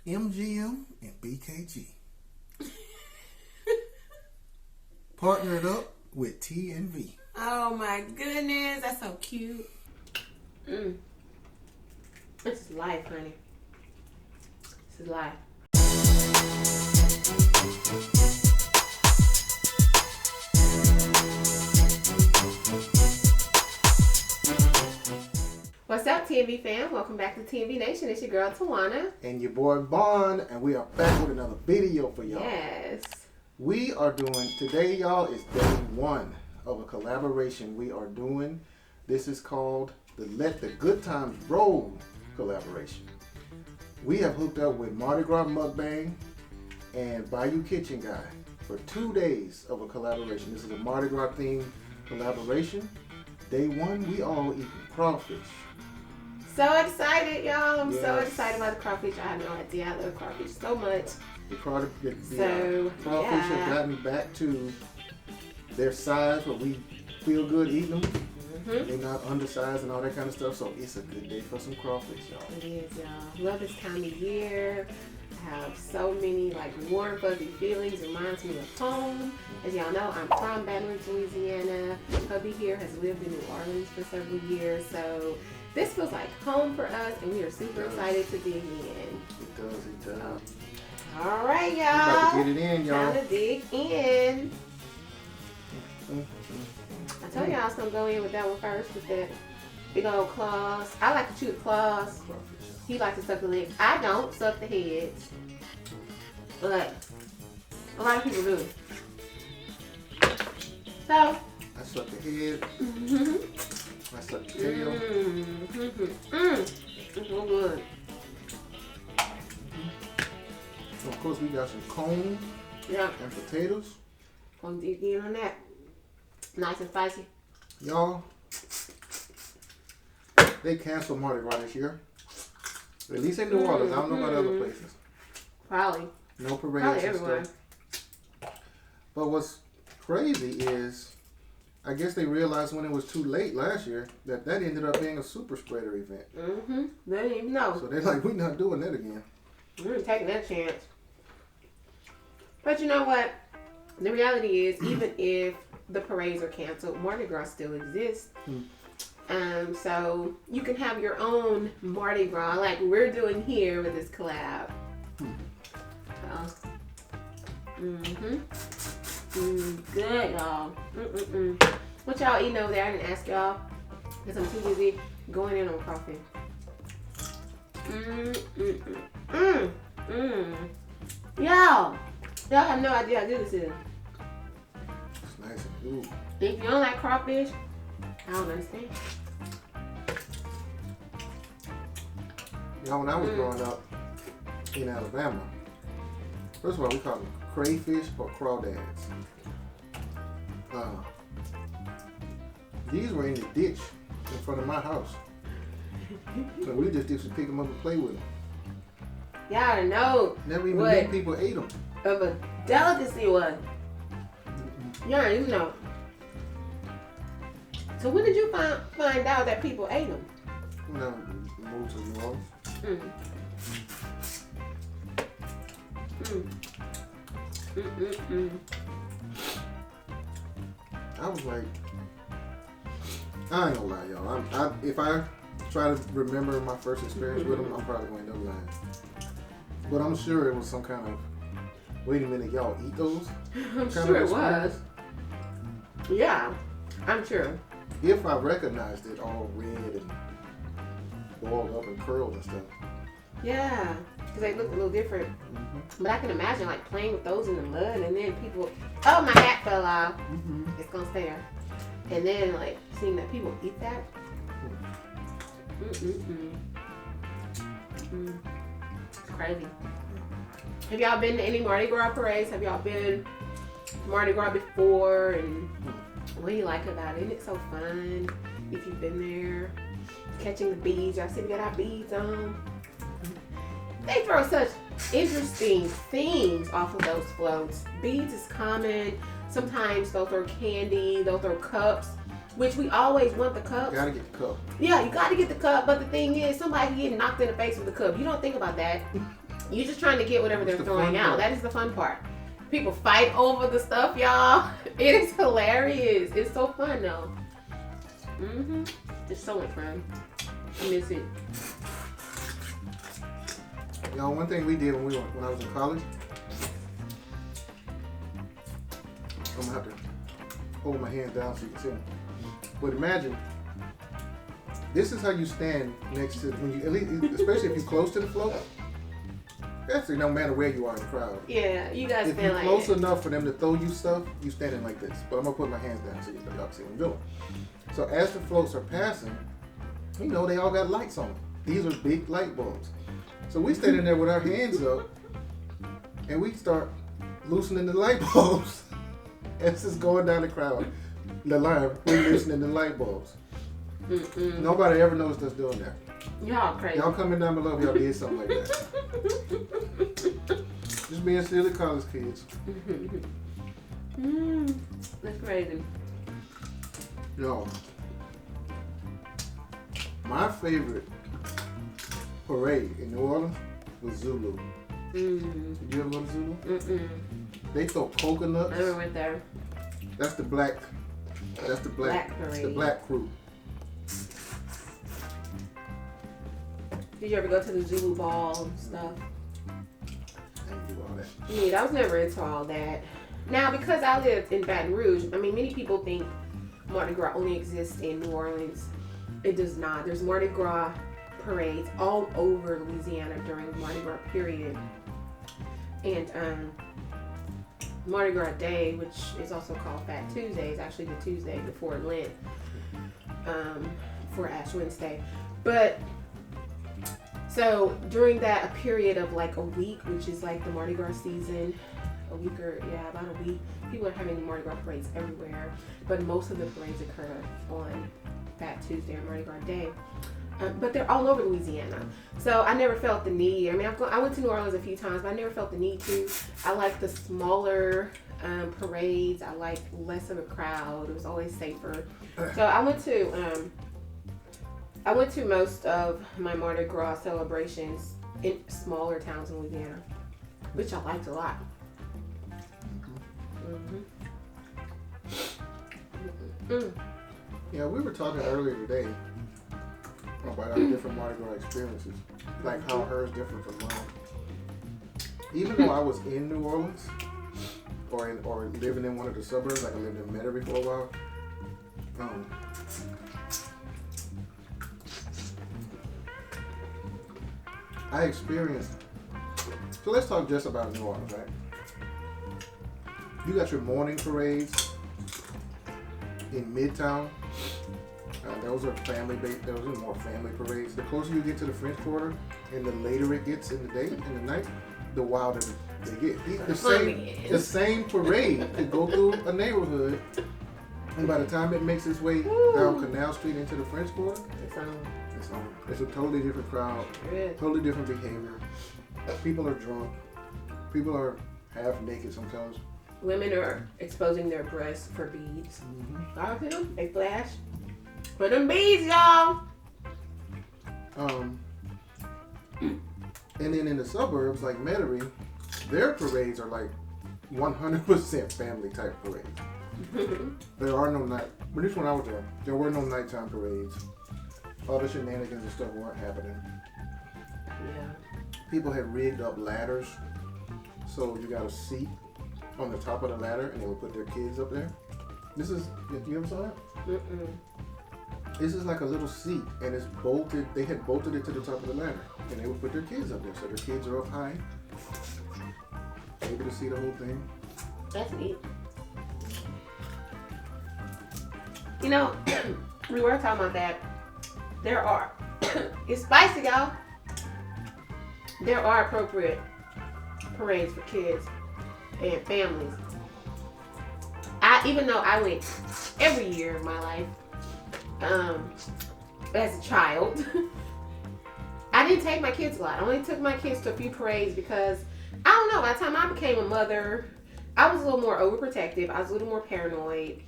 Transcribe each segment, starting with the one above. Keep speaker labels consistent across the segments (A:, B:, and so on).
A: MGM and BKG. Partnered up with T&V.
B: Oh my goodness, that's so cute. This is life, honey. This is life. What's up, T&V fam? Welcome back to T&V Nation. It's your girl, Tawana.
A: And your boy, Bond. And we are back with another video for y'all.
B: Yes.
A: We are doing, today, y'all, is day one of a collaboration we are doing. This is called the Let the Good Times Roll collaboration. We have hooked up with Mardi Gras Mukbang and Bayou Kitchen Guy for 2 days of a collaboration. This is a Mardi Gras themed collaboration. Day one, we all eating crawfish.
B: So excited, y'all. I'm so excited about the crawfish. I have no idea. I love crawfish so much.
A: The crawfish have gotten me back to their size where we feel good eating them. They're not undersized and all that kind of stuff, so it's a good day for some crawfish, y'all.
B: It is, y'all. Love this time of year. I have so many warm, fuzzy feelings. It reminds me of home. As y'all know, I'm from Baton Rouge, Louisiana. Hubby here has lived in New Orleans for several years, so this feels like home for us, and we are super excited to dig in.
A: It does.
B: All right, y'all.
A: We're about to get it in, y'all.
B: Time to dig in. I told y'all I was going to go in with that one first with that big old claws. I like to chew the claws. He likes to suck the legs. I don't suck the heads. But a lot of people do. So.
A: I suck the head. I suck the tail.
B: It's so good.
A: So of course we got some corn and potatoes.
B: Gonna dig in on that. Nice and spicy.
A: Y'all, they canceled Mardi Gras this year. At least in New Orleans. I don't know about other places.
B: Probably.
A: No parades
B: Probably
A: and
B: everywhere.
A: stuff. But what's crazy is, I guess they realized when it was too late last year that ended up being a super spreader event.
B: They didn't even know.
A: So they're like, we're not doing that again.
B: We're taking that chance. But you know what? The reality is, even if the parades are canceled, Mardi Gras still exists. So you can have your own Mardi Gras like we're doing here with this collab. Good, y'all. What y'all eating over there? I didn't ask y'all because I'm too busy going in on coffee. Y'all have no idea how good this is.
A: It's nice and good.
B: If you don't like crawfish, I don't understand.
A: When I was growing up in Alabama, first of all, we called them crayfish or crawdads. These were in the ditch in front of my house. So we just used to pick them up and play with them.
B: Y'all don't know.
A: Never even knew people ate them.
B: Of a delicacy was. Y'all don't even know. So when did you find out that people ate them?
A: When I moved to New Orleans. I was like, I ain't gonna lie, y'all. If I try to remember my first experience with them, I'm probably going to end up lying. But I'm sure it was some kind of, wait a minute, y'all eat those?
B: I'm sure it was. Yeah, I'm sure.
A: If I recognized it all red and boiled up and curled and stuff.
B: Yeah, because they look a little different. But I can imagine playing with those in the mud and then people, oh, my hat fell off. It's going to stay there. And then seeing that people eat that. It's crazy. Have y'all been to any Mardi Gras parades? Have y'all been to Mardi Gras before? And what do you like about it? Isn't it so fun if you've been there? Catching the beads. Y'all see we got our beads on. They throw such interesting things off of those floats. Beads is common. Sometimes they'll throw candy. They'll throw cups. Which we always want the cups.
A: You gotta get the cup.
B: Yeah, you gotta get the cup, but the thing is, somebody getting knocked in the face with the cup. You don't think about that. You're just trying to get whatever they're
A: the
B: throwing
A: fun
B: out.
A: part.
B: That is the fun part. People fight over the stuff, y'all. It is hilarious. It's so fun though. It's so much fun. I miss it.
A: Y'all, one thing we did when I was in college, I'm gonna have to hold my hands down so you can see them. But imagine, this is how you stand next to, when you, at least, especially if you're close to the float. Actually, no matter where you are in the crowd.
B: Yeah, you guys
A: If
B: stand
A: you're
B: like
A: close
B: it.
A: enough for them to throw you stuff, you standing like this. But I'm gonna put my hands down so y'all can see what I'm doing. So as the floats are passing, you know they all got lights on them. These are big light bulbs. So we standing there with our hands up, and we start loosening the light bulbs. As it's going down the line, we're loosening the light bulbs. Nobody ever noticed us doing that.
B: Y'all crazy.
A: Y'all comment down below if y'all did something like that. Just being silly college kids.
B: That's crazy.
A: Yo, my favorite parade in New Orleans was Zulu. Did you ever go to Zulu? They throw coconuts.
B: I never went there.
A: That's the black. That's the black.
B: Black parade.
A: The black crew.
B: Did you ever go to the Zulu ball and stuff?
A: I didn't do all that.
B: Yeah, I was never into all that. Now, because I lived in Baton Rouge, I mean, many people think Mardi Gras only exists in New Orleans. It does not. There's Mardi Gras parades all over Louisiana during the Mardi Gras period. And Mardi Gras Day, which is also called Fat Tuesday, is actually the Tuesday before Lent, for Ash Wednesday. But so during that period of like a week, which is like the Mardi Gras season, about a week, people are having Mardi Gras parades everywhere. But most of the parades occur on Fat Tuesday or Mardi Gras Day. But they're all over Louisiana. So I never felt the need. I mean, I went to New Orleans a few times, but I never felt the need to. I like the smaller parades. I like less of a crowd. It was always safer. So I went to most of my Mardi Gras celebrations in smaller towns in Louisiana, which I liked a lot.
A: Yeah, we were talking earlier today about our different Mardi Gras experiences, like how hers different from mine. Even though I was in New Orleans, or living in one of the suburbs, like I lived in Metairie for a while, I experienced. So let's talk just about New Orleans, right? You got your morning parades in Midtown. Those are family-based. Those are more family parades. The closer you get to the French Quarter, and the later it gets in the day, in the night, the wilder they get. The same parade could go through a neighborhood, and by the time it makes its way down Canal Street into the French Quarter, it's a totally different crowd, totally different behavior. People are drunk. People are half naked sometimes.
B: Women are exposing their breasts for beads. All of them, they flash. For them beads, y'all.
A: And then in the suburbs, like Metairie, their parades are like 100% family type parades. There are no night. But this one I was there were no nighttime parades. All the shenanigans and stuff weren't happening.
B: Yeah.
A: People had rigged up ladders, so you got a seat on the top of the ladder, and they would put their kids up there. You ever saw that? This is like a little seat, and it's bolted. They had bolted it to the top of the ladder, and they would put their kids up there, so their kids are up high, able to see the whole thing.
B: That's neat. You know, we were talking about that. There are, it's spicy, y'all. There are appropriate parades for kids and families. Even though I went every year of my life, as a child, I didn't take my kids a lot. I only took my kids to a few parades because, I don't know, by the time I became a mother, I was a little more overprotective. I was a little more paranoid.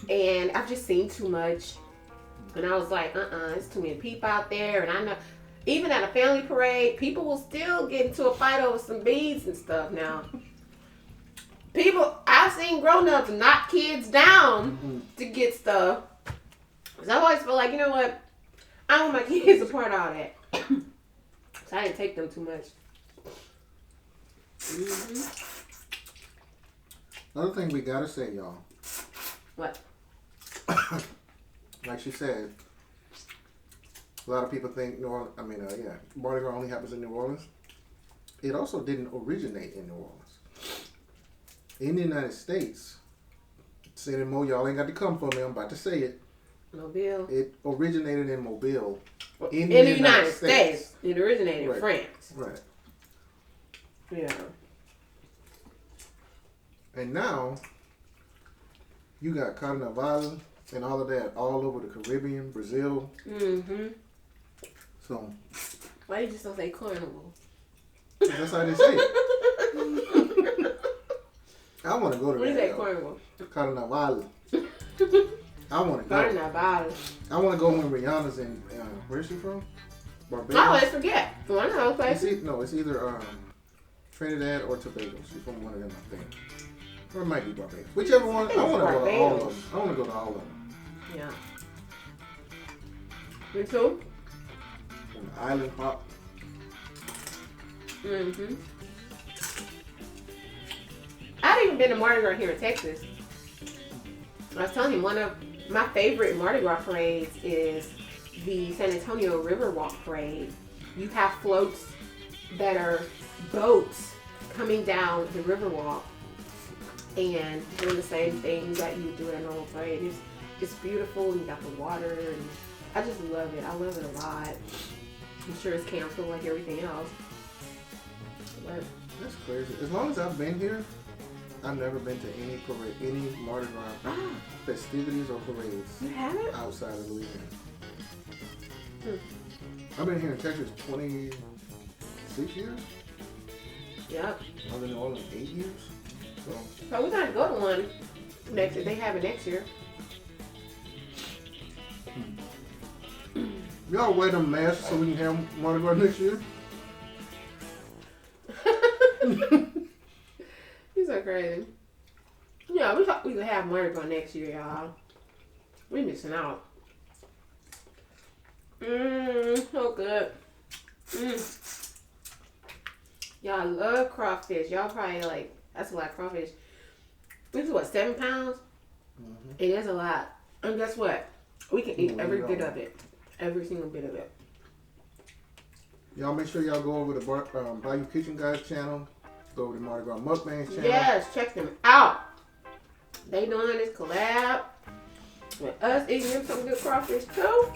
B: And I've just seen too much. And I was like, it's too many people out there. And I know, even at a family parade, people will still get into a fight over some beads and stuff now. I've seen grown-ups knock kids down to get stuff. So I always feel like, you know what? I don't want my kids a part of all that. So I didn't take them too much.
A: Another thing we gotta say, y'all.
B: What?
A: Like she said, a lot of people think Mardi Gras only happens in New Orleans. It also didn't originate in New Orleans. In the United States, saying more, y'all ain't got to come for me. I'm about to say it.
B: Mobile.
A: It originated in Mobile.
B: In the United States. It originated in France.
A: Right.
B: Yeah.
A: And now, you got Carnival and all of that all over the Caribbean, Brazil.
B: Mm-hmm.
A: So.
B: Why did you just say carnival?
A: That's how they say it. I want to go to
B: what
A: that.
B: What is that carnival?
A: Carnival. I want to go.
B: Carnival.
A: I want to go when Rihanna's in. Where's she from? Barbados.
B: I always forget. One of those places.
A: It's either Trinidad or Tobago. She's from one of them, I think. Or it might be Barbados. Whichever one. I want to go to all of them. I want to go to all of them.
B: Yeah. Me too.
A: On the island hop.
B: Mm-hmm. I've even been to Mardi Gras here in Texas. I was telling him one of my favorite Mardi Gras parades is the San Antonio Riverwalk Parade. You have floats that are boats coming down the Riverwalk and doing the same things that you do at a normal parade. It's beautiful, and you got the water, and I just love it. I love it a lot. I'm sure it's canceled like everything else. But
A: that's crazy. As long as I've been here, I've never been to any parade, any Mardi Gras festivities or parades.
B: You haven't?
A: Outside of Louisiana. I've been here in Texas 26 years.
B: Yep.
A: I was in New Orleans 8 years.
B: So we're gonna go to one next. They have it next year.
A: Y'all wear them masks so we can have Mardi Gras next year?
B: These are crazy. Yeah, we thought we could have Mardi Gras next year, y'all. We missing out. So good. Y'all, I love crawfish. Y'all probably like, that's a lot of crawfish. This is what, 7 pounds? It is a lot. And guess what? We can eat every bit of it. Every single bit of it.
A: Y'all make sure y'all go over to Bayou Kitchen Guys channel. Go over to Mardi Gras Mukbang channel.
B: Yes, check them out. They doing this collab with us eating them some good crawfish too.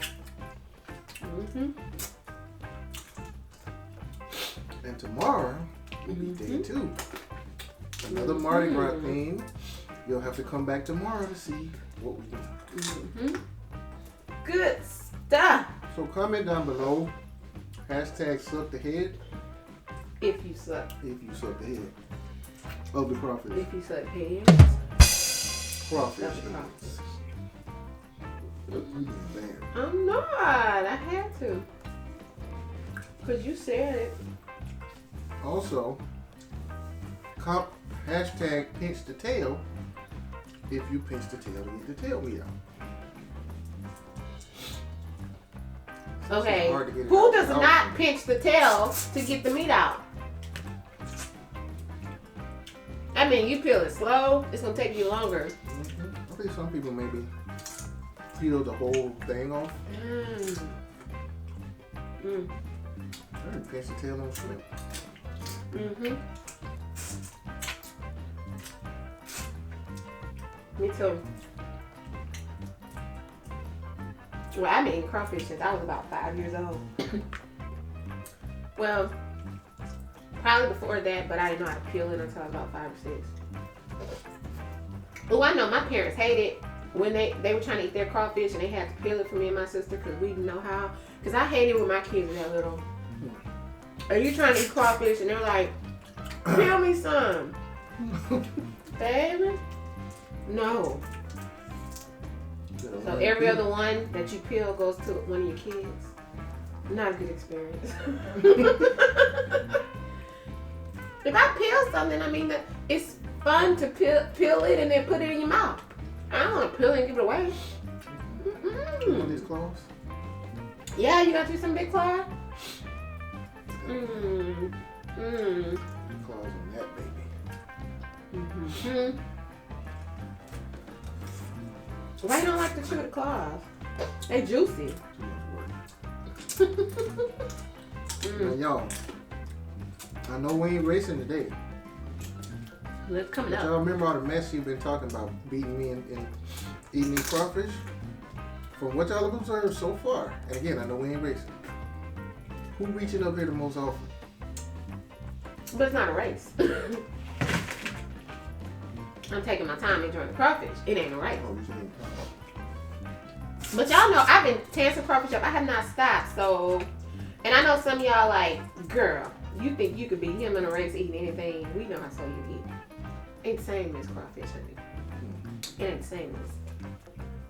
A: And tomorrow will be day 2. Another Mardi Gras theme. You'll have to come back tomorrow to see what we do.
B: Good stuff.
A: So comment down below. #suck the head.
B: If you suck.
A: If you suck the head of the crawfish.
B: If you suck heads.
A: Crawfish. You being bad.
B: I'm not. I had to. Because you said it.
A: Also, #pinch the tail if you pinch the tail to get the tail meat out.
B: Okay, who does not pinch the tail to get the meat out? I mean, you peel it slow, it's going to take you longer.
A: I think some people maybe peel the whole thing off. I didn't pinch the tail on shrimp.
B: Me too. Well, I've been eating crawfish since I was about 5 years old. Well, probably before that, but I didn't know how to peel it until I was about 5 or 6. Oh, I know my parents hated when they were trying to eat their crawfish and they had to peel it for me and my sister because we didn't know how. Because I hated when my kids were that little. Are you trying to eat crawfish? And they're like, peel me some. Baby? No. So every other one that you peel goes to one of your kids. Not a good experience. If I peel something, I mean, it's fun to peel it and then put it in your mouth. I don't want to peel it and give it away.
A: You want these claws?
B: Yeah, you got you some big claw?
A: Claws on that baby.
B: Why you don't like to chew the claws? They juicy.
A: Now, y'all, I know we ain't racing today.
B: It's coming
A: Y'all
B: up.
A: remember all the mess you've been talking about beating me and eating these crawfish? From what y'all have observed so far, and again, I know we ain't racing. Who reaching up here the most often?
B: But it's not a race. I'm taking my time enjoying the crawfish. It ain't a race.
A: Oh, you saying?
B: But y'all know I've been tearing some crawfish up. I have not stopped. So, and I know some of y'all like, girl, you think you could beat him in a race eating anything? We know how slow you eat. Ain't the same as crawfish, honey. It ain't the same as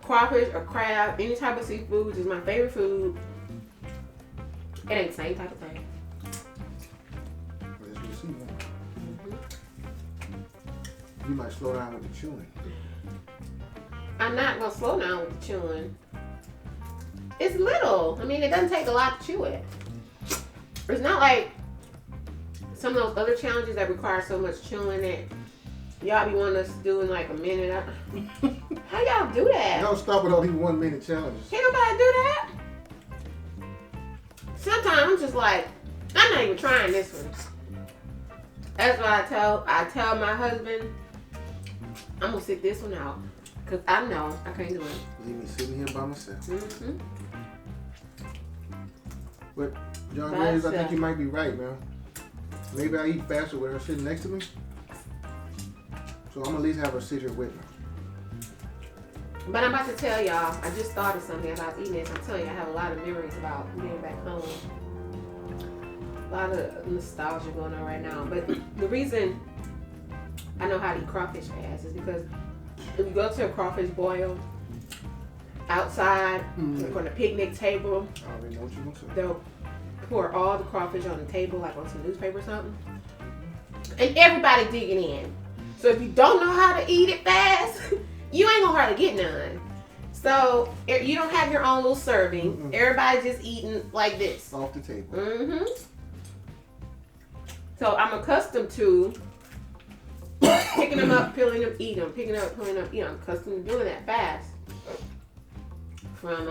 B: crawfish or crab. Any type of seafood is my favorite food. It ain't the same type of thing.
A: Let's just see, man. You might slow down with the chewing.
B: I'm not gonna slow down with the chewing. It's little. I mean, it doesn't take a lot to chew it. It's not like some of those other challenges that require so much chewing that y'all be wanting us to do in like a minute. How y'all do that?
A: Y'all stop with all these 1 minute challenges.
B: Can't nobody do that. Sometimes I'm just like, I'm not even trying this one. That's why I tell my husband, I'm gonna sit this one out. Cause I know I can't do it.
A: Leave me sitting here by myself.
B: Mm-hmm.
A: But John Graves, I think you might be right, man. Maybe I eat faster with her sitting next to me. So I'm gonna at least have her sit here with me.
B: But I'm about to tell y'all, I just thought of something about eating this. I'm telling you, I have a lot of memories about being back home. A lot of nostalgia going on right now. But the reason I know how to eat crawfish fast is because if you go to a crawfish boil outside, like on a picnic table,
A: I already know what you're gonna say.
B: they'll pour all the crawfish on the table, like on some newspaper or something. And everybody digging in. So if you don't know how to eat it fast, you ain't gonna hardly get none. So you don't have your own little serving. Everybody's just eating like this.
A: Off the table.
B: So I'm accustomed to picking them up, peeling them, eating them, picking up, peeling them, eating them. I'm accustomed to doing that fast. From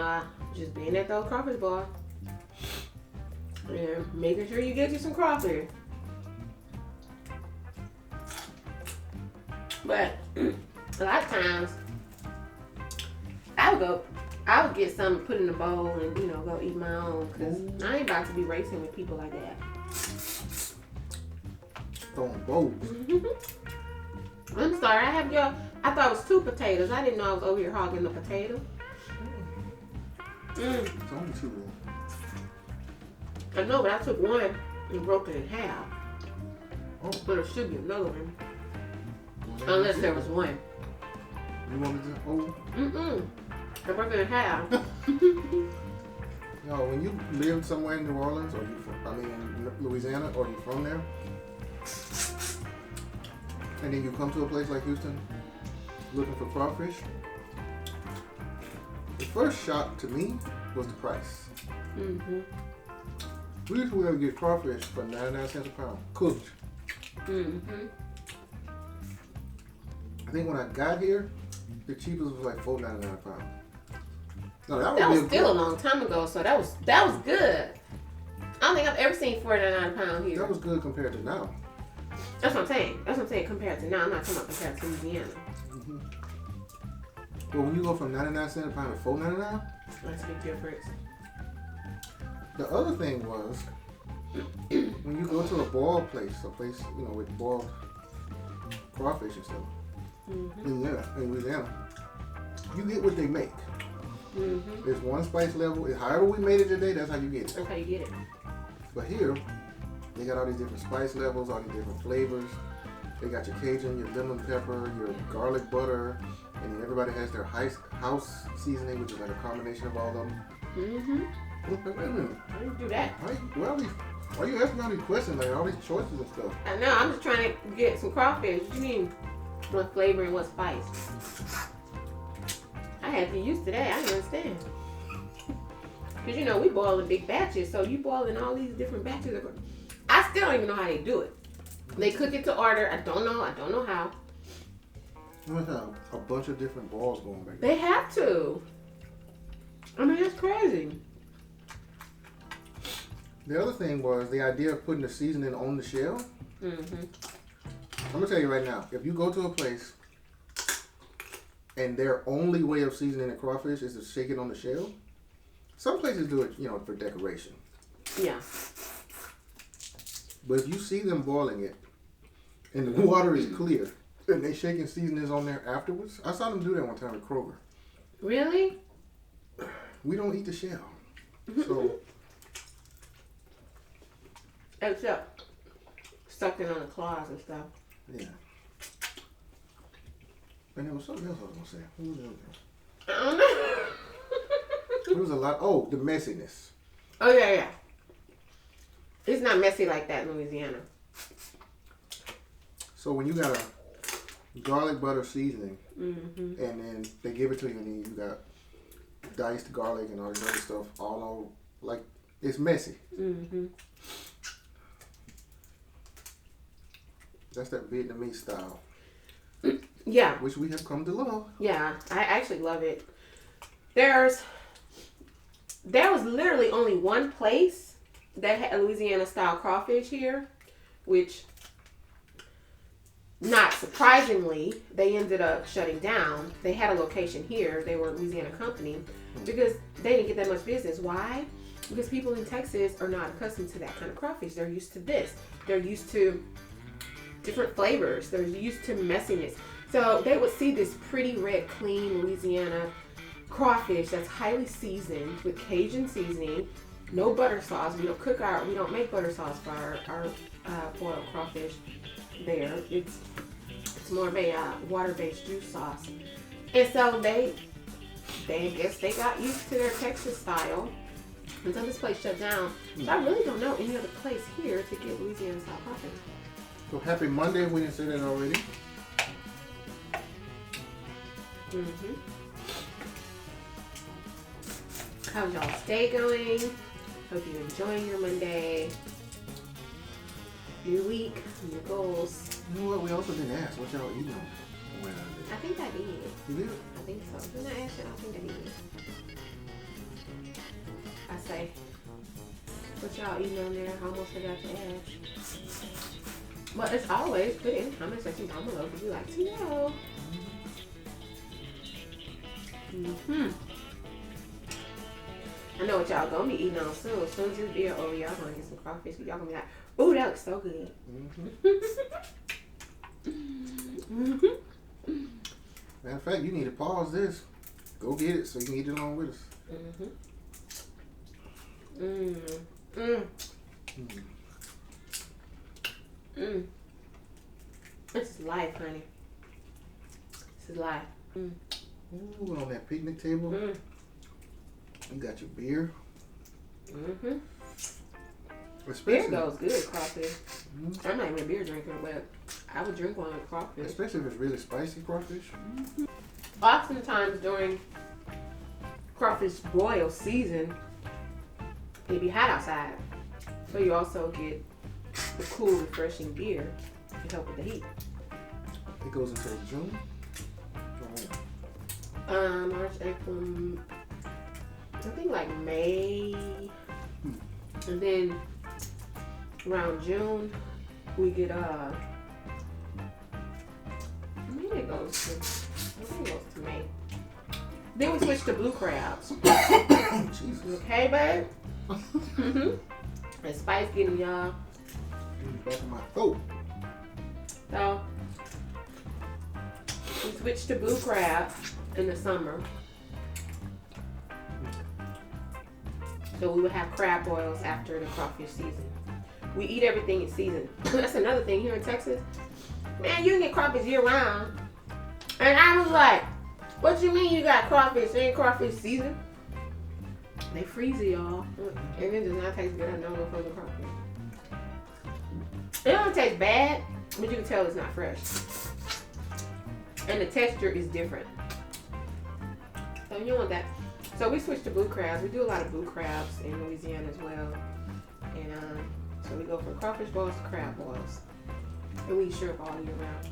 B: just being at the crawfish bar. And making sure you get you some crawfish. But a lot of times, I would get something, put in a bowl, and go eat my own. Cause I ain't about to be racing with people like that.
A: Throwing bowls.
B: I'm sorry, I thought it was 2 potatoes. I didn't know I was over here hogging the potato.
A: It's only 2 of them.
B: I know, but I took one and broke it in half.
A: Oh.
B: But there should be another one.
A: Well,
B: Unless there was one.
A: You wanted to? Oh.
B: I broke it in half.
A: No, when you live somewhere in New Orleans, or in Louisiana, or you're from there, and then you come to a place like Houston looking for crawfish, the first shock to me was the price. We used to be able to get crawfish for 99 cents a pound, cooked. I think when I got here, the cheapest was like $4.99 a pound. No, that
B: was still a long time ago, so that was good. I don't think I've ever seen $4.99 a pound here.
A: That was good compared to now.
B: That's what I'm saying. That's what I'm saying compared to now. I'm not talking about compared to Louisiana.
A: Well, when you go from 99 cents a pound to $4.99,
B: that's a big difference.
A: The other thing was, when you go to a boiled place, with boiled crawfish and stuff, in Louisiana, you get what they make. There's one spice level. However we made it today, that's how you get it.
B: That's how you get it.
A: But here, they got all these different spice levels, all these different flavors. They got your Cajun, your lemon pepper, your garlic butter, and then everybody has their house seasoning, which is like a combination of all of them. Wait a minute.
B: How you do that?
A: Why you asking all these questions, like all these choices and stuff?
B: I know, I'm just trying to get some crawfish. What do you mean? What flavor and what spice? I had to get used to that. I didn't understand. Because you know, we boil in big batches, so you boil in all these different batches. I still don't even know how they do it. They cook it to order. I don't know how.
A: You must have a bunch of different balls going back there.
B: They have to. I mean, that's crazy.
A: The other thing was the idea of putting the seasoning on the shell.
B: Mm-hmm.
A: I'm gonna tell you right now, if you go to a place and their only way of seasoning the crawfish is to shake it on the shell, some places do it, for decoration.
B: Yeah.
A: But if you see them boiling it and the water is clear and they shaking seasonings on there afterwards, I saw them do that one time at Kroger.
B: Really?
A: We don't eat the shell, so.
B: Except sucking on the claws and stuff.
A: Yeah. And there was something else I was gonna say. What was the other thing?
B: I don't know.
A: There was a lot. Oh, the messiness.
B: Oh yeah. It's not messy like that in Louisiana.
A: So when you got a garlic butter seasoning,
B: Mm-hmm.
A: and then they give it to you, and then you got diced garlic and all this other stuff all over, like it's messy.
B: Mm-hmm.
A: That's that Vietnamese style,
B: Yeah.
A: which we have come to love.
B: Yeah, I actually love it. There was literally only one place that had a Louisiana style crawfish here, which, not surprisingly, they ended up shutting down. They had a location here. They were a Louisiana company because they didn't get that much business. Why? Because people in Texas are not accustomed to that kind of crawfish. They're used to this. They're used to different flavors. They're used to messiness. So they would see this pretty red, clean Louisiana crawfish that's highly seasoned with Cajun seasoning, no butter sauce. We don't make butter sauce for our boiled crawfish there. It's more of a water-based juice sauce. And so they guess they got used to their Texas style until this place shut down. So I really don't know any other place here to get Louisiana style crawfish.
A: So happy Monday if we didn't say that already.
B: Mm-hmm. How's y'all day going? Hope you're enjoying your Monday, your week, and your goals.
A: You know what? We also didn't ask what y'all eating on Wednesday.
B: I think I did.
A: You did?
B: I think so. Didn't I ask you? I think I did. I say, what y'all eating on there? I almost forgot to ask. But it's always put in the comment section down below if you like to know. Mm-hmm. I know what y'all gonna be eating on soon. As soon as this video over, y'all gonna get some crawfish. Y'all gonna be like, ooh, that looks so good.
A: Matter of fact, you need to pause this. Go get it so you can eat it along with us.
B: This is life, honey. This is life.
A: Ooh, on that picnic table, you got your beer.
B: Beer goes good, crawfish. I'm not even a beer drinker, but I would drink one with crawfish.
A: Especially if it's really spicy crawfish.
B: Oftentimes during crawfish boil season, it be hot outside. So you also get the cool, refreshing beer to help with the heat.
A: It goes until June.
B: March, April, I think like May. And then around June, we get maybe it goes to May. Then we switch to blue crabs.
A: Jesus.
B: Okay, babe? And spice getting y'all.
A: Back in my throat.
B: So we switch to blue crab in the summer. So we would have crab boils after the crawfish season. We eat everything in season. That's another thing here in Texas. Man, you can get crawfish year round. And I was like, what you mean you got crawfish? Ain't crawfish season? They freezy, y'all. And it does not taste good. I know no frozen crawfish. It don't taste bad, but you can tell it's not fresh. And the texture is different. So you want that. So we switched to blue crabs. We do a lot of blue crabs in Louisiana as well. And so we go from crawfish boils to crab boils. And we eat shrimp all year round.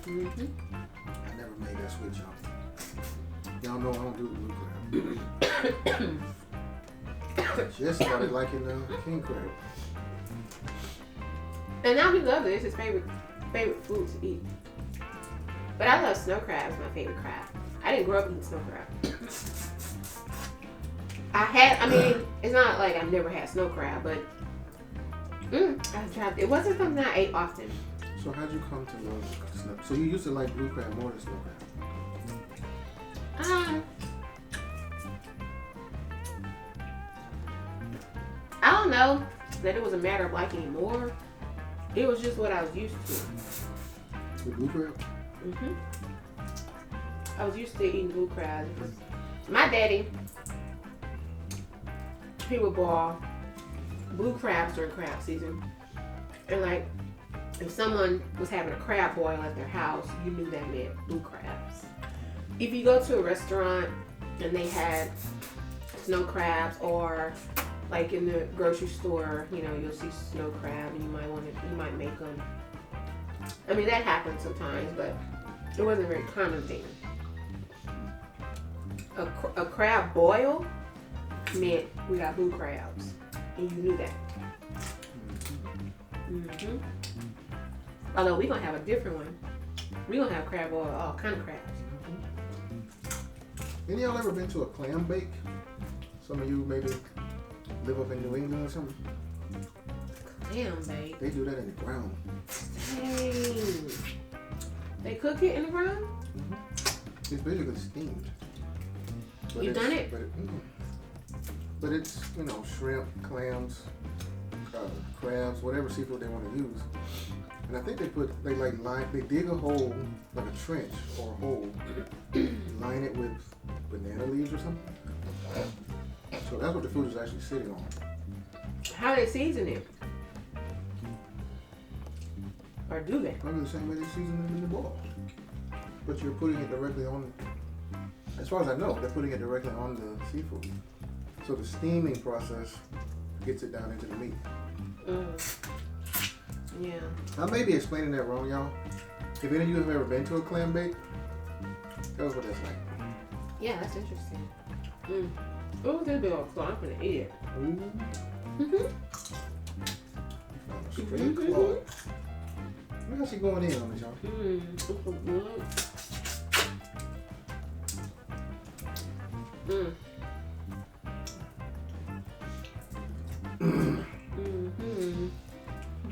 B: Mm-hmm.
A: I never made that switch, y'all. Y'all know I don't do blue crab. Just started liking king crab.
B: And now he loves it. It's his favorite food to eat. But I love snow crab. It's my favorite crab. I didn't grow up eating snow crab. I mean, it's not like I've never had snow crab, but I've tried. It wasn't something I ate often.
A: So how'd you come to love snow? So you used to like blue crab more than snow crab?
B: I don't know that it was a matter of liking it more. It was just what I was used to.
A: With blue crab?
B: Mm-hmm. I was used to eating blue crab. My daddy, he would boil blue crabs during crab season. And like, if someone was having a crab boil at their house, you knew that meant blue crabs. If you go to a restaurant and they had snow crabs, or like in the grocery store, you know, you'll see snow crab and you might make them. I mean, that happens sometimes, but it wasn't a very common thing. A crab boil meant we got blue crabs, and you knew that. Mm-hmm. Although we're gonna have a different one. We're gonna have crab boil, all kind of crabs.
A: Any of y'all ever been to a clam bake? Some of you maybe live up in New England or something.
B: Clam bake.
A: They do that in the ground.
B: Dang. They cook it in the ground?
A: Mm-hmm. It's basically steamed. But
B: You've done it?
A: But it's, you know, shrimp, clams, crabs, whatever seafood they want to use. And I think they dig a hole, like a trench or a hole, line it with banana leaves or something. So that's what the food is actually sitting on.
B: How do they season it? Or do they?
A: Probably the same way they season it in the bowl. But you're putting it directly on, as far as I know, they're putting it directly on the seafood. So the steaming process gets it down into the meat.
B: Yeah.
A: I may be explaining that wrong, y'all. If any of you have ever been to a clam bake, tell us what that's like.
B: Yeah, that's interesting. Oh, this big old claw. I'm gonna eat it.
A: Straight claw. Look how she going in on this, y'all.
B: It's so good.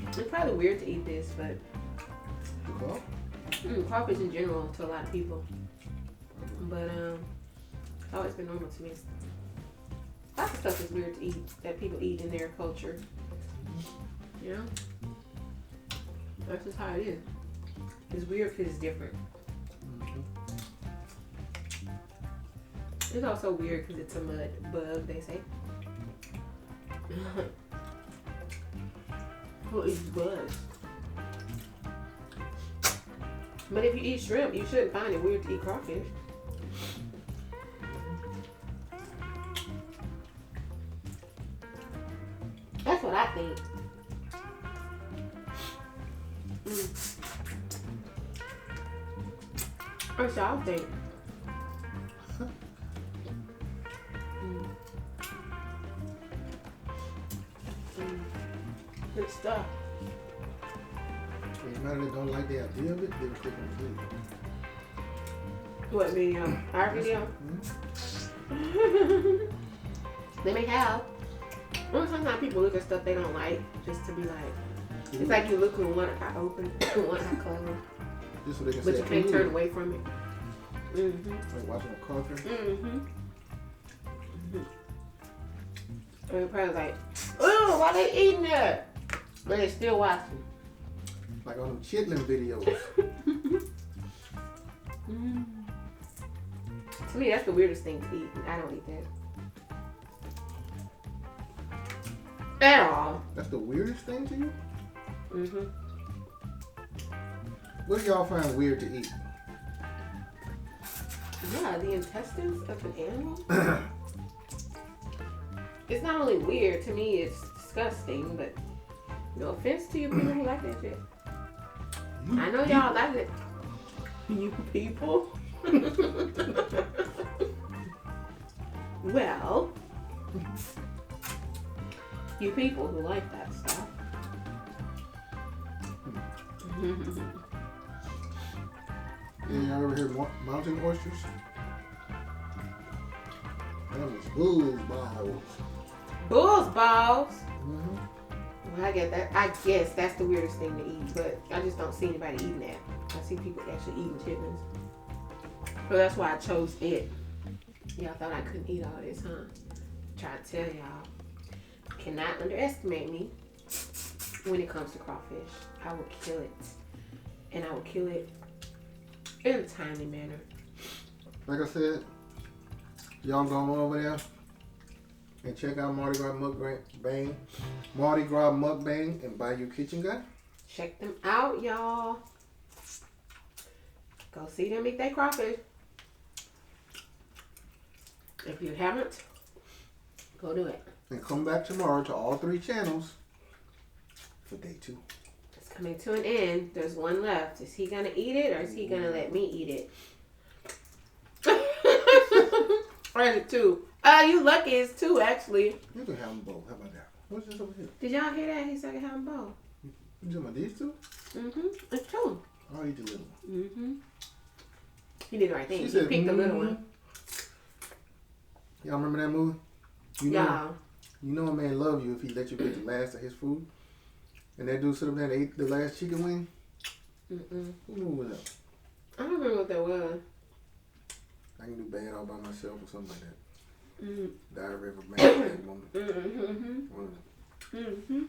B: It's probably weird to eat this, but crawfish in general to a lot of people. But it's always been normal to me. Lots of stuff is weird to eat that people eat in their culture. You know? That's just how it is. It's weird because it's different. It's also weird because it's a mud bug, they say. Who eats bugs? But if you eat shrimp, you shouldn't find it weird to eat crawfish. That's what I think. That's what I think. Good stuff.
A: Anybody that don't like the idea of it, they will click on the video.
B: What video? Our video? They may have. Well, sometimes people look at stuff they don't like just to be like, it's like you look with one eye open, one eye closed.
A: Just so they can
B: But
A: say,
B: you can't turn away from it.
A: Like watching a cartoon.
B: And you're probably like, oh, why they eating that? But they still watching.
A: Like on them chitlin videos.
B: So To me, that's the weirdest thing to eat. I don't eat that. At all.
A: That's the weirdest thing to you?
B: Mm-hmm.
A: What do y'all find weird to eat?
B: Yeah, the intestines of an animal. It's not only weird, to me it's disgusting, but no offense to you people who like that shit. I know y'all like it. You people? Well, you people who like that stuff.
A: Y'all ever heard mountain oysters? That was bull's balls.
B: Bull's balls?
A: Mm-hmm.
B: Well, I get that. I guess that's the weirdest thing to eat, but I just don't see anybody eating that. I see people actually eating chitlins. So that's why I chose it. Y'all thought I couldn't eat all this, huh? Try to tell y'all. Cannot underestimate me when it comes to crawfish. I will kill it. And I will kill it in a timely manner.
A: Like I said, y'all go on over there and check out Mardi Gras Mukbang, Mardi Gras Mukbang and Bayou Kitchen Guy.
B: Check them out, y'all. Go see them eat their crawfish. If you haven't, go do it.
A: And come back tomorrow to all 3 channels for day 2.
B: It's coming to an end. There's one left. Is he gonna eat it or is he gonna let me eat it? Or is it 2? You lucky it's 2 actually.
A: You can have them both. How about that? What's this over here?
B: Did y'all hear that? He said I can have them both.
A: You talking about these 2?
B: Mm-hmm. It's 2.
A: I'll eat the little one.
B: Mm-hmm. He did the right thing.
A: She
B: He
A: said,
B: picked the little one.
A: Y'all remember that movie? You know,
B: Yeah.
A: you know a man love you if he let you get the last of his food. And that dude stood up there and ate the last chicken wing.
B: Mm-mm.
A: What movie was that?
B: I don't remember what that was.
A: I can do bad all by myself or something like that.
B: Mm-hmm.
A: Diary of a man at that moment.
B: Mm-hmm.
A: One of them.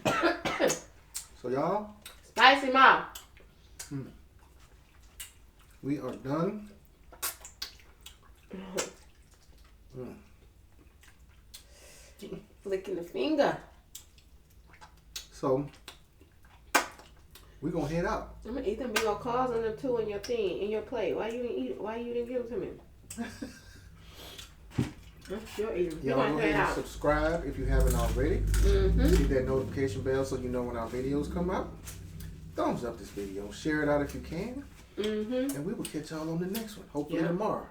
B: Mm-hmm.
A: So y'all,
B: Spicy mouth.
A: we are done.
B: Flicking the finger.
A: So we're gonna head out.
B: I'm gonna eat them big old claws on them too in your thing, in your plate. Why you didn't eat it? Why you didn't give them to me? You're eating.
A: Y'all go ahead and subscribe if you haven't already.
B: Mm-hmm.
A: Hit that notification bell so you know when our videos come out. Thumbs up this video. Share it out if you can.
B: Mm-hmm.
A: And we will catch y'all on the next one. Hopefully tomorrow.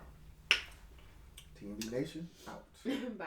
A: T&V Nation out.
B: Bye.